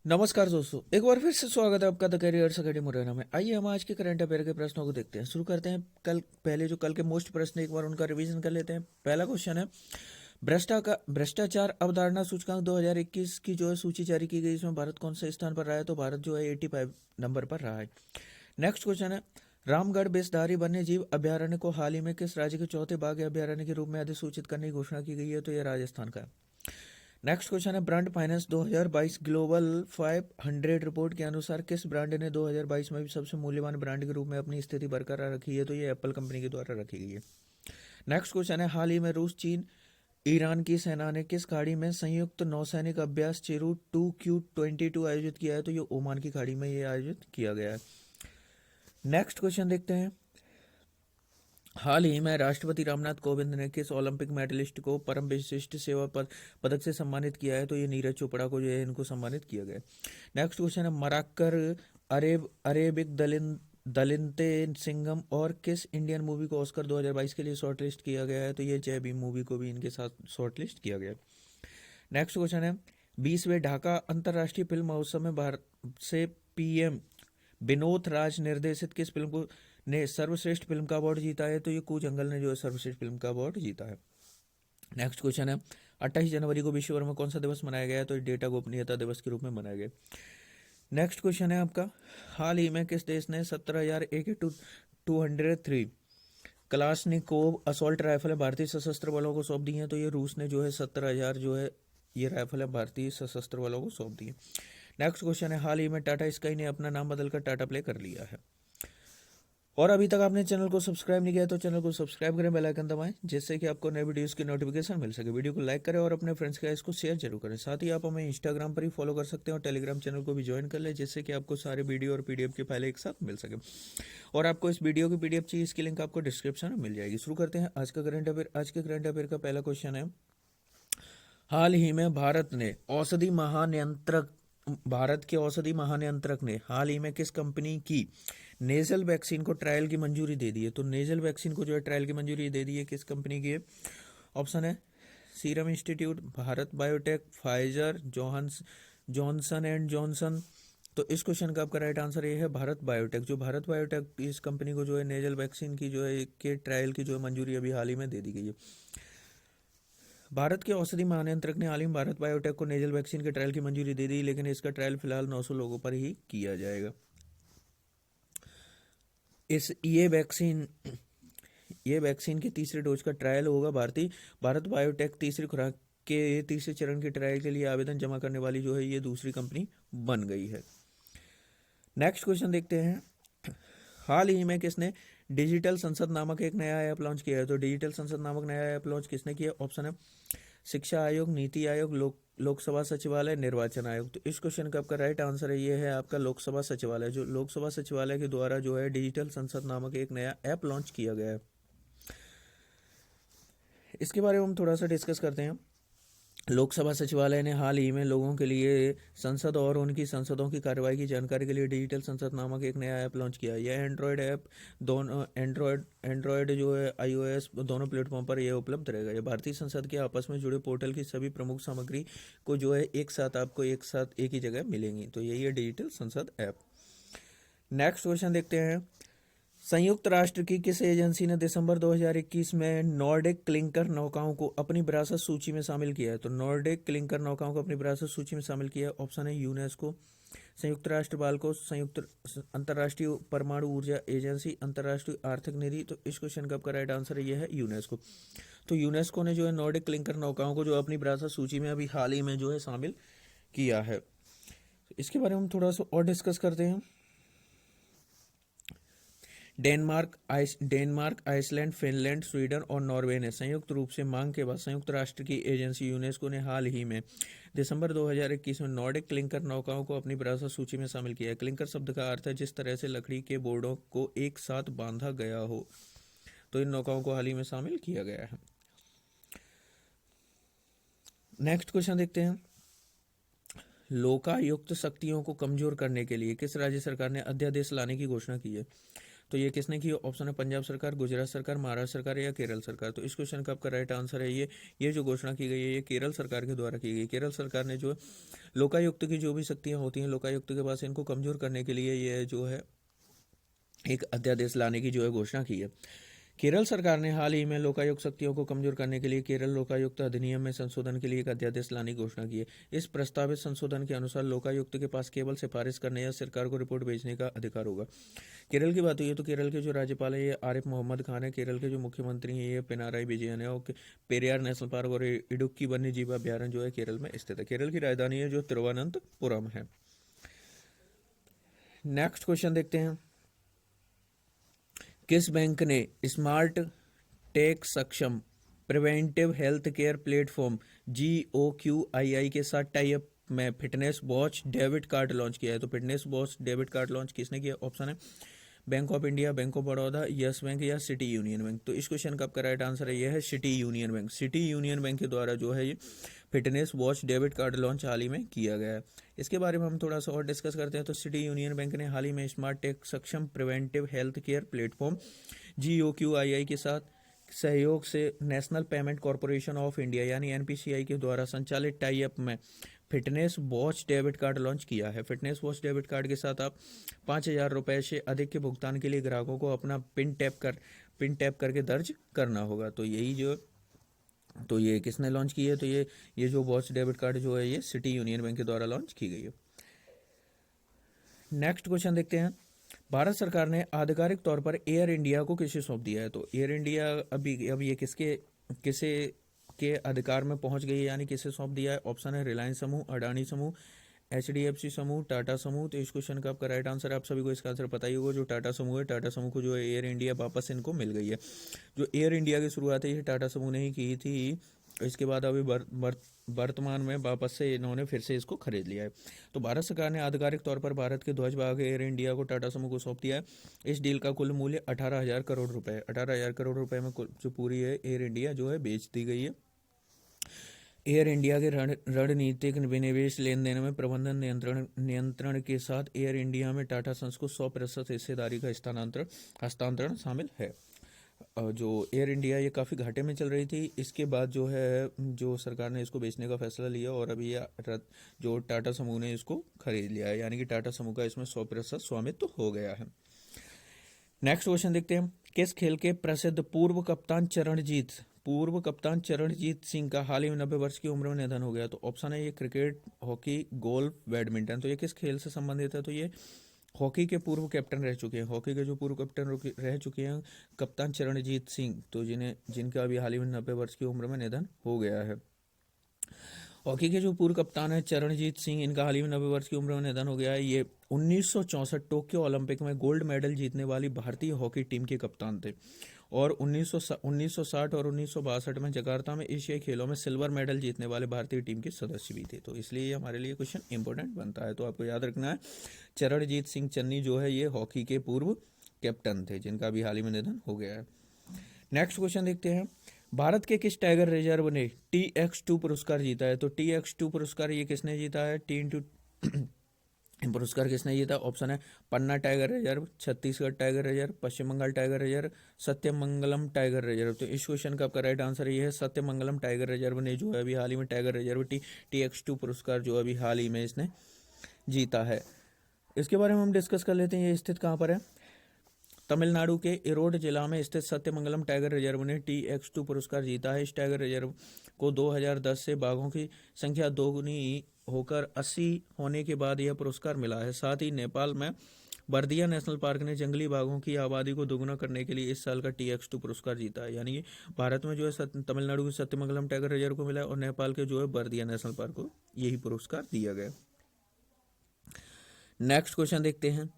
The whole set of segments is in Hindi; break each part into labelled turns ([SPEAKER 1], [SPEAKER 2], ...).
[SPEAKER 1] नमस्कार दोस्तों, एक बार फिर से स्वागत है आपका द करियर्स अकेडमी मुरैना में। आइए हम आज के करंट अफेयर के प्रश्नों को देखते हैं। शुरू करते हैं। कल के मोस्ट प्रश्न एक बार उनका रिवीजन कर लेते हैं। पहला क्वेश्चन है, भ्रष्टाचार अवधारणा सूचकांक 2021 की जो है सूची जारी की गई, इसमें भारत कौन से स्थान पर रहा है? तो भारत जो है 85 नंबर पर रहा है। नेक्स्ट क्वेश्चन है, रामगढ़ बेसधारी वन्य जीव अभ्यारण्य को हाल ही में किस राज्य के चौथे बाघ अभ्यारण्य के रूप में अधिसूचित करने की घोषणा की गई है? तो यह राजस्थान का है। नेक्स्ट क्वेश्चन है, ब्रांड फाइनेंस 2022 ग्लोबल 500 रिपोर्ट के अनुसार किस ब्रांड ने 2022 में भी सबसे मूल्यवान ब्रांड के रूप में अपनी स्थिति बरकरार रखी है? तो ये एप्पल कंपनी के द्वारा रखी गई है। नेक्स्ट क्वेश्चन है, हाल ही में रूस, चीन, ईरान की सेना ने किस खाड़ी में संयुक्त नौसैनिक अभ्यास चेरू 2Q22 आयोजित किया है? तो ये ओमान की खाड़ी में ये आयोजित किया गया है। नेक्स्ट क्वेश्चन देखते हैं, हाल ही में राष्ट्रपति रामनाथ कोविंद ने किस ओलंपिक मेडलिस्ट को परम विशिष्ट सेवा पदक से सम्मानित किया है? तो ये नीरज चोपड़ा को जो है इनको सम्मानित किया गया। नेक्स्ट क्वेश्चन है, मराक्कर अरेबिक दलिंते सिंघम और किस इंडियन मूवी को ऑस्कर 2022 के लिए शॉर्टलिस्ट किया गया है? तो ये जय भीम मूवी को भी इनके साथ शॉर्टलिस्ट किया गया। नेक्स्ट क्वेश्चन है, 20वें ढाका अंतर्राष्ट्रीय फिल्म महोत्सव में भारत से पीएम विनोद राज निर्देशित किस फिल्म को ने सर्वश्रेष्ठ फिल्म का अवार्ड जीता है? तो ये कू जंगल ने जो है सर्वश्रेष्ठ फिल्म का अवार्ड जीता है। नेक्स्ट क्वेश्चन है, 28 जनवरी को विश्व भर में कौन सा दिवस मनाया गया है? तो डेटा गोपनीयता दिवस के रूप में मनाया गया। नेक्स्ट क्वेश्चन है आपका, हाल ही में किस देश ने 17,000 AK-203 कलाशनिकोव असॉल्ट राइफल भारतीय सशस्त्र बलों को सौंप दी है? तो ये रूस ने जो है 17,000 जो है ये राइफल भारतीय सशस्त्र बलों को सौंप दी है। नेक्स्ट क्वेश्चन है, हाल ही में टाटा स्काई ने अपना नाम बदलकर टाटा प्ले कर लिया है। और अभी तक आपने चैनल को सब्सक्राइब नहीं किया तो चैनल को सब्सक्राइब करें, बेल आइकन दबाएं, जिससे कि आपको नए वीडियोस की नोटिफिकेशन मिल सके। वीडियो को लाइक करें और अपने फ्रेंड्स के साथ इसको शेयर जरूर करें। साथ ही आप हमें इंस्टाग्राम पर ही फॉलो कर सकते हैं और टेलीग्राम चैनल को भी ज्वाइन कर लें, जिससे कि आपको सारे वीडियो और पीडीएफ की फाइलें एक साथ मिल सके। और आपको इस वीडियो की पीडीएफ चाहिए, इसकी लिंक आपको डिस्क्रिप्शन में मिल जाएगी। शुरू करते हैं आज का करंट अफेयर। आज के करंट अफेयर का पहला क्वेश्चन है, हाल ही में भारत के औषधि महानियंत्रक ने हाल ही में किस कंपनी की नेजल वैक्सीन को ट्रायल की मंजूरी दे दी है? तो नेजल वैक्सीन को जो है ट्रायल की मंजूरी दे दी है, किस कंपनी की है? ऑप्शन है, serum institute, Bharat biotech, Pfizer, Johnson and Johnson. तो इस क्वेश्चन का आपका राइट आंसर ये है भारत बायोटेक। जो भारत बायोटेक इस कंपनी को जो है नेजल वैक्सीन की जो है के ट्रायल की जो है मंजूरी अभी हाल ही में दे दी गई है। भारत के औषधि महानियंत्रक ने हाल ही में भारत बायोटेक को नेजल वैक्सीन के ट्रायल की मंजूरी दे दी, लेकिन इसका ट्रायल फिलहाल 900 लोगों पर ही किया जाएगा। इस ये वैक्सीन के तीसरे डोज का ट्रायल होगा। भारत बायोटेक तीसरी खुराक के तीसरे चरण के ट्रायल के लिए आवेदन जमा करने वाली जो है ये दूसरी कंपनी बन गई है। नेक्स्ट क्वेश्चन देखते हैं, हाल ही में किसने डिजिटल संसद नामक एक नया ऐप लॉन्च किया है? तो डिजिटल संसद नामक नया ऐप लॉन्च किसने किया? ऑप्शन है, शिक्षा आयोग, नीति आयोग, लोकसभा सचिवालय, निर्वाचन आयोग। तो इस क्वेश्चन का आपका राइट आंसर है ये है आपका लोकसभा सचिवालय। जो लोकसभा सचिवालय के द्वारा जो है डिजिटल संसद नामक एक नया ऐप लॉन्च किया गया है। इसके बारे में हम थोड़ा सा डिस्कस करते हैं। लोकसभा सचिवालय ने हाल ही में लोगों के लिए संसद और उनकी संसदों की कार्रवाई की जानकारी के लिए डिजिटल संसद नामक एक नया ऐप लॉन्च किया है। यह एंड्रॉयड ऐप दोनों एंड्रॉयड जो है iOS दोनों प्लेटफॉर्म पर यह उपलब्ध रहेगा। यह भारतीय संसद के आपस में जुड़े पोर्टल की सभी प्रमुख सामग्री को जो है एक साथ एक ही जगह मिलेंगी। तो यही है डिजिटल संसद ऐप। नेक्स्ट क्वेश्चन देखते हैं, संयुक्त राष्ट्र की किस एजेंसी ने दिसंबर 2021 में नॉर्डिक क्लिंकर नौकाओं को अपनी विरासत सूची में शामिल किया है? तो नॉर्डिक क्लिंकर नौकाओं को अपनी विरासत सूची में शामिल किया है। ऑप्शन है, यूनेस्को, संयुक्त राष्ट्र बाल को, संयुक्त अंतर्राष्ट्रीय परमाणु ऊर्जा एजेंसी, अंतर्राष्ट्रीय आर्थिक निधि। तो इस क्वेश्चन का आपका राइट आंसर ये है यूनेस्को। तो यूनेस्को ने जो है नॉर्डिक क्लिंकर नौकाओं को जो अपनी विरासत सूची में अभी हाल ही में जो है शामिल किया है। इसके बारे में हम थोड़ा सा और डिस्कस करते हैं। डेनमार्क, आइसलैंड, फिनलैंड, स्वीडन और नॉर्वे ने संयुक्त रूप से मांग के बाद संयुक्त राष्ट्र की एजेंसी यूनेस्को ने हाल ही में दिसंबर 2021 में नॉर्डिक क्लिंकर नौकाओं को अपनी विरासत सूची में शामिल किया है। क्लिंकर शब्द का अर्थ है जिस तरह से लकड़ी के बोर्डों को एक साथ बांधा गया हो। तो इन नौकाओं को हाल ही में शामिल किया गया है। नेक्स्ट क्वेश्चन देखते हैं, लोकायुक्त शक्तियों को कमजोर करने के लिए किस राज्य सरकार ने अध्यादेश लाने की घोषणा की है? तो ये किसने की? ऑप्शन है पंजाब सरकार, गुजरात सरकार, महाराष्ट्र सरकार या केरल सरकार। तो इस क्वेश्चन का आपका राइट आंसर है ये जो घोषणा की गई है ये केरल सरकार के द्वारा की गई। केरल सरकार ने जो लोकायुक्त की जो भी शक्तियां होती हैं लोकायुक्त के पास, इनको कमजोर करने के लिए ये जो है एक अध्यादेश लाने की जो है घोषणा की है। केरल सरकार ने हाल ही में लोकायुक्त शक्तियों को कमजोर करने के लिए केरल लोकायुक्त अधिनियम में संशोधन के लिए एक अध्यादेश लाने की घोषणा की है। इस प्रस्तावित संशोधन के अनुसार लोकायुक्त के पास केवल सिफारिश करने या सरकार को रिपोर्ट भेजने का अधिकार होगा। केरल की बात हुई है तो केरल के जो राज्यपाल है ये आरिफ मोहम्मद खान है। केरल के जो मुख्यमंत्री हैं ये पिनाराई विजयन है। और पेरियार नेशनल पार्क और इडुक्की वन्य जीव अभ्यारण्य जो है केरल में स्थित है। केरल की राजधानी है जो तिरुवनंतपुरम है। नेक्स्ट क्वेश्चन देखते हैं, किस बैंक ने स्मार्ट टेक सक्षम preventive health care platform GOQII के साथ टाई अप में fitness watch debit card launch किया है? तो fitness watch debit card launch किसने किया? ऑप्शन है bank of India, bank of Baroda, yes bank या सिटी यूनियन बैंक। तो इस क्वेश्चन का आपका राइट आंसर है यह है City Union Bank. City Union Bank के द्वारा जो है ये fitness watch debit card launch हाल ही में किया गया है। इसके बारे में हम थोड़ा सा और डिस्कस करते हैं। तो सिटी यूनियन बैंक ने हाल ही में स्मार्ट टेक सक्षम preventive health care platform GOQII के साथ सहयोग से national payment corporation of India यानी NPCI के द्वारा संचालित टाई अप में fitness watch debit card launch किया है। फिटनेस वॉच डेबिट कार्ड के साथ आप 5,000 रुपये से अधिक के भुगतान के लिए ग्राहकों को अपना पिन टैप करके दर्ज करना होगा। तो ये किसने लॉन्च की है? तो ये जो वॉच डेबिट कार्ड जो है ये सिटी यूनियन बैंक के द्वारा लॉन्च की गई है। नेक्स्ट क्वेश्चन देखते हैं, भारत सरकार ने आधिकारिक तौर पर एयर इंडिया को किसे सौंप दिया है? तो एयर इंडिया अब ये किसे के अधिकार में पहुंच गई है यानी किसे सौंप दिया है? ऑप्शन है रिलायंस समूह, अडानी समूह, HDFC समूह, टाटा समूह। तो इस क्वेश्चन का आपका राइट आंसर है, आप सभी को इसका आंसर पता ही होगा, जो टाटा समूह है। टाटा समूह को जो है एयर इंडिया वापस इनको मिल गई है। जो एयर इंडिया की शुरुआत है ये टाटा समूह ने ही की थी। इसके बाद अभी वर्तमान में वापस से इन्होंने फिर से इसको खरीद लिया है। तो भारत सरकार ने आधिकारिक तौर पर भारत के ध्वजवाहक एयर इंडिया को टाटा समूह को सौंप दिया है। इस डील का कुल मूल्य 18,000 करोड़ रुपए है। 18,000 करोड़ रुपए में जो पूरी है एयर इंडिया जो है बेच दी गई है। एयर इंडिया के रणनीतिक विनिवेश लेन देन में प्रबंधन नियंत्रण के साथ एयर इंडिया में टाटा सन्स को 100% हिस्सेदारी का हस्तांतरण शामिल है। जो एयर इंडिया ये काफ़ी घाटे में चल रही थी, इसके बाद जो है जो सरकार ने इसको बेचने का फैसला लिया और अभी जो टाटा समूह ने इसको खरीद लिया है, यानी कि टाटा समूह का इसमें 100% स्वामित्व हो गया है। नेक्स्ट क्वेश्चन देखते हैं, किस खेल के प्रसिद्ध पूर्व कप्तान चरणजीत सिंह का हाल ही में 90 वर्ष की उम्र में निधन हो गया? तो ऑप्शन है ये क्रिकेट, हॉकी, गोल्फ, बैडमिंटन। तो ये किस खेल से संबंधित है? तो ये हॉकी के पूर्व कैप्टन रह चुके हैं। हॉकी के जो पूर्व कैप्टन रह चुके हैं कप्तान चरणजीत सिंह, तो जिनका अभी हाल ही में 90 वर्ष की उम्र में निधन हो गया है। हॉकी के जो पूर्व कप्तान है चरणजीत सिंह, इनका हाल ही में 90 वर्ष की उम्र में निधन हो गया है। ये 1964 टोक्यो ओलंपिक में गोल्ड मेडल जीतने वाली भारतीय हॉकी टीम के कप्तान थे और 1960 और 1962 में जकार्ता में एशियाई खेलों में सिल्वर मेडल जीतने वाले भारतीय टीम के सदस्य भी थे। तो इसलिए ये हमारे लिए क्वेश्चन इंपॉर्टेंट बनता है। तो आपको याद रखना है चरणजीत सिंह चन्नी जो है ये हॉकी के पूर्व कैप्टन थे, जिनका भी हाल ही में निधन हो गया है। नेक्स्ट क्वेश्चन देखते हैं, भारत के किस टाइगर रिजर्व ने TX2 पुरस्कार जीता है? तो TX2 पुरस्कार ये किसने जीता है? T पुरस्कार किसने जीता? ऑप्शन है Panna tiger reserve, Chhattisgarh tiger reserve, Paschim Bangal tiger reserve, Sathyamangalam tiger reserve. तो इस क्वेश्चन का आपका राइट आंसर ये है सत्यमंगलम टाइगर रिजर्व ने जो है अभी हाल ही में टाइगर रिजर्व TX2 पुरस्कार जो अभी हाल ही में इसने जीता है। इसके बारे में हम डिस्कस कर लेते हैं, ये स्थित कहाँ पर है? तमिलनाडु के इरोड जिला में स्थित सत्यमंगलम टाइगर रिजर्व ने TX2 पुरस्कार जीता है। इस टाइगर रिजर्व को 2010 से बाघों की संख्या दोगुनी होकर 80 होने के बाद यह पुरस्कार मिला है। साथ ही नेपाल में बर्दिया नेशनल पार्क ने जंगली बाघों की आबादी को दोगुना करने के लिए इस साल का TX2 पुरस्कार जीता है। यानी कि भारत में जो है तमिलनाडु के सत्यमंगलम टाइगर रिजर्व को मिला है और नेपाल के जो है बर्दिया नेशनल पार्क को यही पुरस्कार दिया गया। नेक्स्ट क्वेश्चन देखते हैं,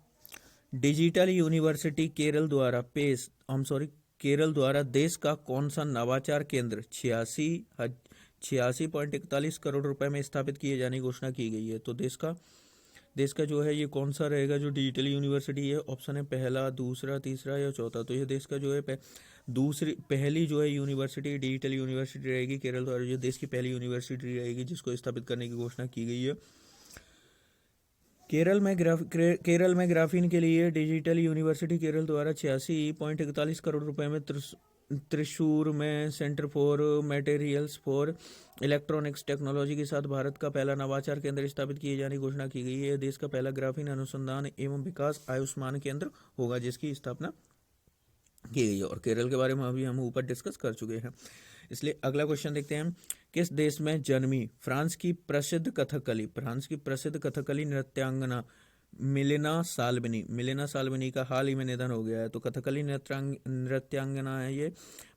[SPEAKER 1] डिजिटल यूनिवर्सिटी केरल द्वारा देश का कौन सा नवाचार केंद्र 86.41 करोड़ रुपए में स्थापित किए जाने की घोषणा की गई है? तो देश का जो है ये कौन सा रहेगा जो डिजिटल यूनिवर्सिटी है? ऑप्शन है पहला, दूसरा, तीसरा या चौथा। तो ये देश का जो है पहली जो है यूनिवर्सिटी डिजिटल यूनिवर्सिटी रहेगी केरल द्वारा, जो देश की पहली यूनिवर्सिटी रहेगी जिसको स्थापित करने की घोषणा की गई है केरल में ग्राफीन के लिए डिजिटल यूनिवर्सिटी केरल द्वारा 86.41 करोड़ रुपए में त्रिशूर में centre for materials for electronics technology के साथ भारत का पहला नवाचार केंद्र स्थापित किए जाने की घोषणा की गई है। यह देश का पहला ग्राफीन अनुसंधान एवं विकास आयुष्मान केंद्र होगा जिसकी स्थापना की गई है। और केरल के बारे में अभी हम ऊपर डिस्कस कर चुके हैं, इसलिए अगला क्वेश्चन देखते हैं। किस देश में जन्मी फ्रांस की प्रसिद्ध कथकली नृत्यांगना मिलेना साल्विनी का हाल ही में निधन हो गया है। तो कथकली नृत्यांगना है ये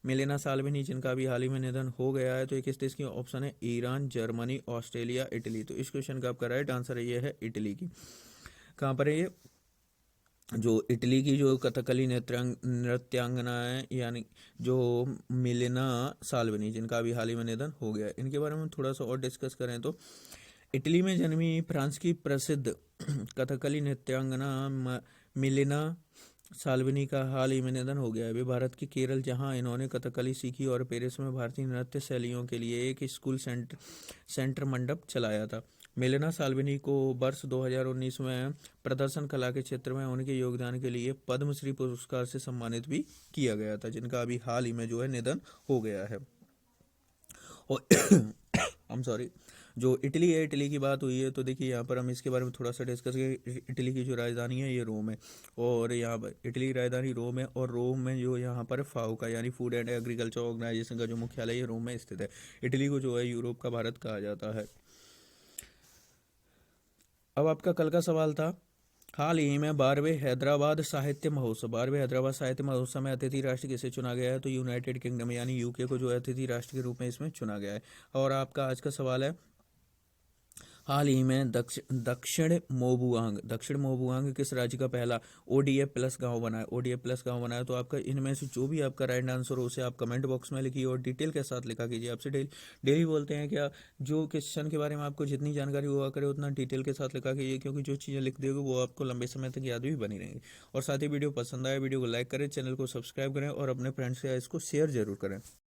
[SPEAKER 1] मिलेना साल्विनी, जिनका भी हाल ही में निधन हो गया है। तो ये किस देश की? ऑप्शन है ईरान, जर्मनी, ऑस्ट्रेलिया, इटली। तो इस क्वेश्चन का आपका राइट आंसर ये है इटली की। कहाँ पर है ये? जो इटली की जो कथकली नृत्यांगना है, यानी जो मिलेना साल्विनी, जिनका अभी हाल ही में निधन हो गया है। इनके बारे में थोड़ा सा और डिस्कस करें तो इटली में जन्मी फ्रांस की प्रसिद्ध कथकली नृत्यांगना मिलेना साल्विनी का हाल ही में निधन हो गया है। वे भारत के केरल, जहां इन्होंने कथकली सीखी, और पेरिस में भारतीय नृत्य शैलियों के लिए एक स्कूल सेंटर मंडप चलाया था। मिलेना साल्विनी को वर्ष 2019 में प्रदर्शन कला के क्षेत्र में उनके योगदान के लिए पद्मश्री पुरस्कार से सम्मानित भी किया गया था, जिनका अभी हाल ही में जो है निधन हो गया है। और I'm सॉरी, जो इटली है, इटली की बात हुई है तो देखिए यहाँ पर हम इसके बारे में थोड़ा सा डिस्कस करें। इटली की जो राजधानी है ये रोम है, और यहाँ पर इटली की राजधानी रोम है, और रोम में जो यहाँ पर फाओ का यानी फूड एंड एग्रीकल्चर ऑर्गेनाइजेशन का जो मुख्यालय है रोम में स्थित है। इटली को जो है यूरोप का भारत कहा जाता है। अब आपका कल का सवाल था, हाल ही में 12वें हैदराबाद साहित्य महोत्सव में अतिथि राष्ट्र किसे चुना गया है? तो यूनाइटेड किंगडम यानी यूके को जो है अतिथि राष्ट्र के रूप में इसमें चुना गया है। और आपका आज का सवाल है, हाल ही में दक्षिण मोबुआंग किस राज्य का पहला ODF प्लस गाँव बना है? तो आपका इनमें से जो भी आपका राइट आंसर हो उसे आप कमेंट बॉक्स में लिखिए और डिटेल के साथ लिखा कीजिए। आपसे डेली बोलते हैं क्या, जो क्वेश्चन के बारे में आपको जितनी जानकारी हुआ करे उतना डिटेल के साथ लिखा कीजिए, क्योंकि जो चीज़ें लिख देगा वो आपको लंबे समय तक याद भी बनी रहेंगी। और साथ ही वीडियो पसंद आए वीडियो को लाइक करें, चैनल को सब्सक्राइब करें और अपने फ्रेंड्स से इसको शेयर जरूर करें।